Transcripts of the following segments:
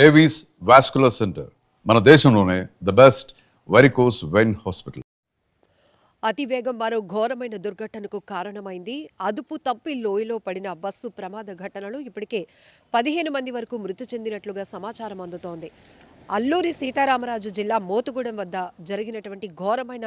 Avis vascular centre మన దేశంలోనే the best varicose vein hospital. అతివేగం మరో ఘోరమైన దుర్ఘటనకు కారణమైంది. అదుపు తప్పి లోయలో పడిన బస్సు ప్రమాద ఘటనలో ఇప్పటికే 15 మంది వరకు మృతి చెందినట్లుగా సమాచారం అందుతోంది. అల్లూరి సీతారామరాజు జిల్లా మోతుగూడెం వద్ద జరిగినటువంటి ఘోరమైన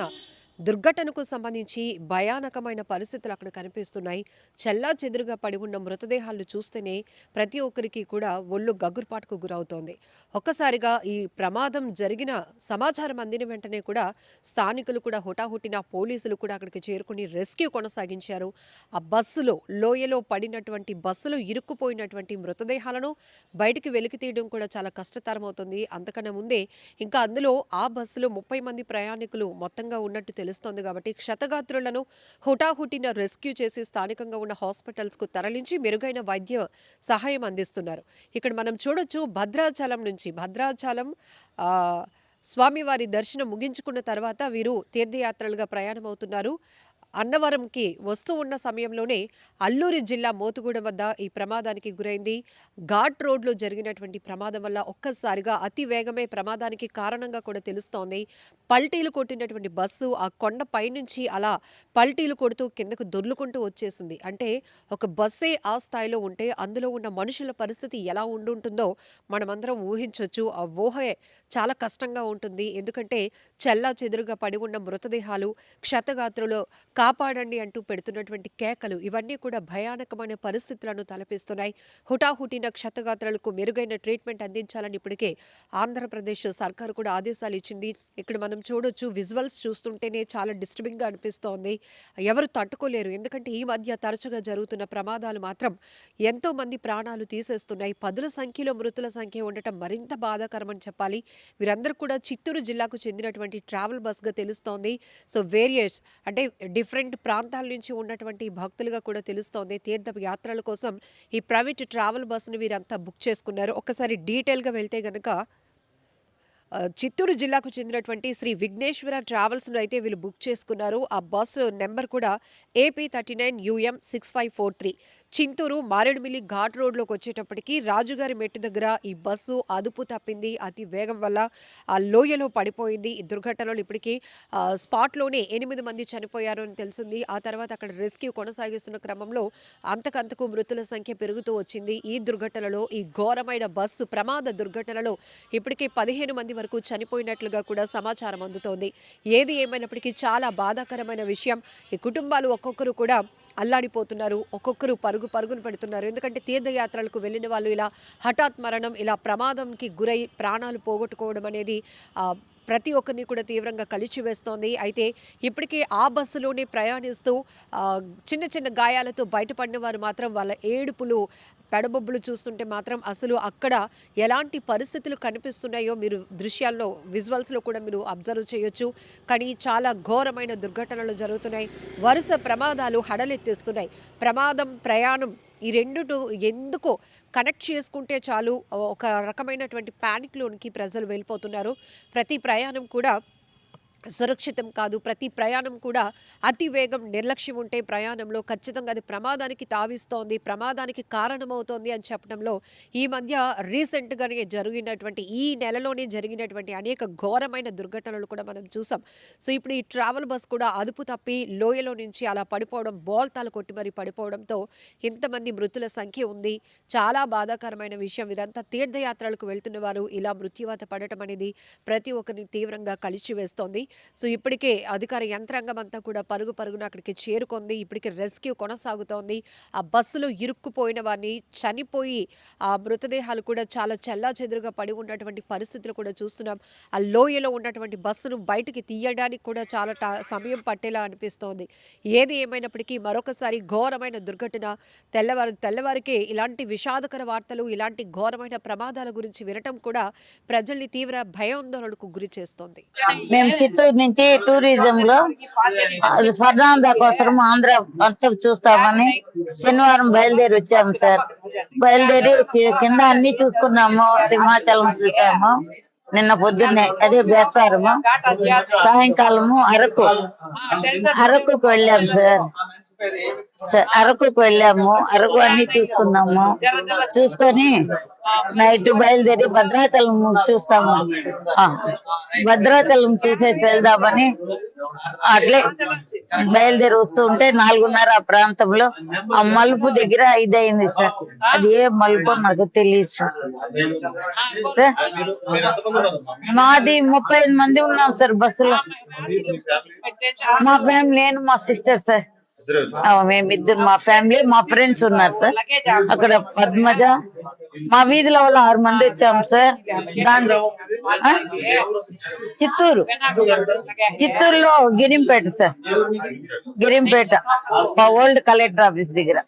దుర్ఘటనకు సంబంధించి భయానకమైన పరిస్థితులు అక్కడ కనిపిస్తున్నాయి. చెల్లా చెదురుగా పడి ఉన్న మృతదేహాలను చూస్తేనే ప్రతి ఒక్కరికి కూడా ఒళ్ళు గగుర్పాటుకు గురవుతోంది. ఒక్కసారిగా ఈ ప్రమాదం జరిగిన సమాచారం అందిన వెంటనే కూడా స్థానికులు కూడా హుటాహుటిన పోలీసులు కూడా అక్కడికి చేరుకుని రెస్క్యూ కొనసాగించారు. ఆ బస్సులో లోయలో పడినటువంటి బస్సులో ఇరుక్కుపోయినటువంటి మృతదేహాలను బయటికి వెలికి తీయడం కూడా చాలా కష్టతరమవుతుంది. అంతకన్నా ముందే ఇంకా అందులో ఆ బస్సులో 30 మంది ప్రయాణికులు మొత్తంగా ఉన్నట్టు తెలుస్తోంది. కాబట్టి క్షతగాత్రులను హుటాహుటిన రెస్క్యూ చేసి స్థానికంగా ఉన్న హాస్పిటల్స్కు తరలించి మెరుగైన వైద్య సహాయం అందిస్తున్నారు. ఇక్కడ మనం చూడొచ్చు భద్రాచలం స్వామివారి దర్శనం ముగించుకున్న తర్వాత వీరు తీర్థయాత్రలుగా ప్రయాణమవుతున్నారు. అన్నవరంకి వస్తూ ఉన్న సమయంలోనే అల్లూరి జిల్లా మోతుగూడెం వద్ద ఈ ప్రమాదానికి గురైంది. ఘాట్ రోడ్లో జరిగినటువంటి ప్రమాదం వల్ల ఒక్కసారిగా అతి వేగమే ప్రమాదానికి కారణంగా కూడా తెలుస్తోంది. పల్టీలు కొట్టినటువంటి బస్సు ఆ కొండ పైనుంచి అలా పల్టీలు కొడుతూ కిందకు దొర్లుకుంటూ వచ్చేసింది. అంటే ఒక బస్సే ఆ స్థాయిలో ఉంటే అందులో ఉన్న మనుషుల పరిస్థితి ఎలా ఉండుంటుందో మనమందరం ఊహించవచ్చు. ఆ ఊహే చాలా కష్టంగా ఉంటుంది. ఎందుకంటే చెల్లా చెదురుగా పడి ఉన్న మృతదేహాలు, క్షతగాత్రులు కాపాడండి అంటూ పెడుతున్నటువంటి కేకలు ఇవన్నీ కూడా భయానకమైన పరిస్థితులను తలపిస్తున్నాయి. హుటాహుటిన క్షతగాత్రులకు మెరుగైన ట్రీట్మెంట్ అందించాలని ఇప్పటికే ఆంధ్రప్రదేశ్ సర్కారు కూడా ఆదేశాలు ఇచ్చింది. ఇక్కడ మనం చూడొచ్చు, విజువల్స్ చూస్తుంటేనే చాలా డిస్టర్బింగ్గా అనిపిస్తోంది. ఎవరు తట్టుకోలేరు. ఎందుకంటే ఈ మధ్య తరచుగా జరుగుతున్న ప్రమాదాలు మాత్రం ఎంతో మంది ప్రాణాలు తీసేస్తున్నాయి. పదుల సంఖ్యలో మృతుల సంఖ్య ఉండటం మరింత బాధాకరమని చెప్పాలి. వీరందరూ కూడా చిత్తూరు జిల్లాకు చెందినటువంటి ట్రావెల్ బస్గా తెలుస్తోంది. సో వేరియర్స్ అంటే డిఫరెంట్ ప్రాంతాల నుంచి ఉన్నటువంటి భక్తులుగా కూడా తెలుస్తోంది. తీర్థ యాత్రల కోసం ఈ ప్రైవేట్ ట్రావెల్ బస్సును వీరంతా బుక్ చేసుకున్నారు. ఒక్కసారి డీటెయిల్గా వెళ్తే గనక చిత్తూరు జిల్లాకు చెందినటువంటి శ్రీ విఘ్నేశ్వర ట్రావెల్స్ను అయితే వీళ్ళు బుక్ చేసుకున్నారు. ఆ బస్సు నెంబర్ కూడా AP39UM6543. చింతూరు మారేడుమిల్లి ఘాట్ రోడ్లోకి వచ్చేటప్పటికి రాజుగారి మెట్టు దగ్గర ఈ బస్సు అదుపు తప్పింది. అతి వేగం వల్ల ఆ లోయలో పడిపోయింది. ఈ దుర్ఘటనలో ఇప్పటికీ స్పాట్లోనే 8 మంది చనిపోయారు అని తెలిసింది. ఆ తర్వాత అక్కడ రెస్క్యూ కొనసాగిస్తున్న క్రమంలో అంతకంతకు మృతుల సంఖ్య పెరుగుతూ వచ్చింది. ఈ దుర్ఘటనలో, ఈ ఘోరమైన బస్సు ప్రమాద దుర్ఘటనలో ఇప్పటికే 15 మంది వరకు చనిపోయినట్లుగా కూడా సమాచారం అందుతోంది. ఏది ఏమైనప్పటికీ చాలా బాధాకరమైన విషయం. ఈ కుటుంబాలు ఒక్కొక్కరు కూడా అల్లాడిపోతున్నారు. ఒక్కొక్కరు పరుగును పెడుతున్నారు. ఎందుకంటే తీర్థయాత్రలకు వెళ్ళిన వాళ్ళు ఇలా హఠాత్ మరణం, ఇలా ప్రమాదంకి గురై ప్రాణాలు పోగొట్టుకోవడం అనేది ప్రతి ఒక్కరిని కూడా తీవ్రంగా కలిచివేస్తోంది. అయితే ఇప్పటికే ఆ బస్సులోనే ప్రయాణిస్తూ చిన్న చిన్న గాయాలతో బయటపడిన వారు మాత్రం వాళ్ళ ఏడుపులు, పెడబొబ్బులు చూస్తుంటే మాత్రం అసలు అక్కడ ఎలాంటి పరిస్థితులు కనిపిస్తున్నాయో మీరు దృశ్యాల్లో, విజువల్స్లో కూడా మీరు అబ్జర్వ్ చేయొచ్చు. కానీ చాలా ఘోరమైన దుర్ఘటనలు జరుగుతున్నాయి. వరుస ప్రమాదాలు హడలెత్తిస్తున్నాయి. ప్రమాదం, ప్రయాణం ఈ రెండుటు ఎందుకో కనెక్ట్ చేసుకుంటే చాలు ఒక రకమైనటువంటి ప్యానిక్లోనికి ప్రజలు వెళ్ళిపోతున్నారు. ప్రతి ప్రయాణం కూడా సురక్షితం కాదు. ప్రతి ప్రయాణం కూడా అతి వేగం, నిర్లక్ష్యం ఉంటే ప్రయాణంలో ఖచ్చితంగా అది ప్రమాదానికి తావిస్తోంది, ప్రమాదానికి కారణమవుతోంది అని చెప్పడంలో ఈ మధ్య రీసెంట్గానే జరిగినటువంటి, ఈ నెలలోనే జరిగినటువంటి అనేక ఘోరమైన దుర్ఘటనలు కూడా మనం చూసాం. సో ఇప్పుడు ఈ ట్రావెల్ బస్ కూడా అదుపు తప్పి లోయలో నుంచి అలా పడిపోవడం, బోల్తాలు కొట్టి మరి పడిపోవడంతో ఇంతమంది మృతుల సంఖ్య ఉంది. చాలా బాధాకరమైన విషయం. వీరంతా తీర్థయాత్రలకు వెళ్తున్న వారు ఇలా మృత్యువాత పడటం అనేది ప్రతి ఒక్కరిని తీవ్రంగా కలిచివేస్తోంది. సో ఇప్పటికే అధికార యంత్రాంగం అంతా కూడా పరుగున అక్కడికి చేరుకుంది. ఇప్పటికే రెస్క్యూ కొనసాగుతోంది. ఆ బస్సులో ఇరుక్కుపోయిన వారిని, చనిపోయి ఆ మృతదేహాలు కూడా చాలా చెల్లాచెదురుగా పడి ఉన్నటువంటి పరిస్థితులు కూడా చూస్తున్నాం. ఆ లోయలో ఉన్నటువంటి బస్సును బయటికి తీయడానికి కూడా చాలా సమయం పట్టేలా అనిపిస్తోంది. ఏది ఏమైనప్పటికీ మరొకసారి ఘోరమైన దుర్ఘటన. తెల్లవారికే ఇలాంటి విషాదకర వార్తలు, ఇలాంటి ఘోరమైన ప్రమాదాల గురించి వినటం కూడా ప్రజల్ని తీవ్ర భయాందోళనకు గురి చేస్తోంది. చిత్తూరు నుంచి టూరిజం లో స్వర్ణాంధ్ర కోసం ఆంధ్ర మొత్తం చూస్తామని శనివారం బయలుదేరి వచ్చాము సార్. బయలుదేరి కింద అన్ని చూసుకున్నాము. సింహాచలం చూసాము నిన్న పొద్దున్నే, అదే బేస్తారము. సాయంకాలము అరకుకు వెళ్ళాము సార్. అరకుకు వెళ్ళాము, అరకు అన్ని చూసుకున్నాము. చూసుకొని నైట్ బయలుదేరి భద్రాచలం చూస్తాము. ఆ, భద్రాచలం చూసేసి వెళ్దామని అట్లే బయలుదేరి వస్తూ ఉంటే 4:30 ఆ ప్రాంతంలో ఆ మలుపు దగ్గర ఇదయింది సార్. అది ఏ మలుపో నాకు తెలియదు సార్. మాది 35 మంది ఉన్నాం సార్ బస్సులో. మా ఫ్యామిలీ, నేను మా సిస్టర్ సార్. మేమిద్దరు, మా ఫ్యామిలీ, మా ఫ్రెండ్స్ ఉన్నారు సార్. అక్కడ పద్మజ, మా వీధిలో వాళ్ళు 6 మంది వచ్చాం సార్. దాంట్లో ఆ? చిత్తూరులో Girimpeta sir, Girimpeta old collector office దగ్గర.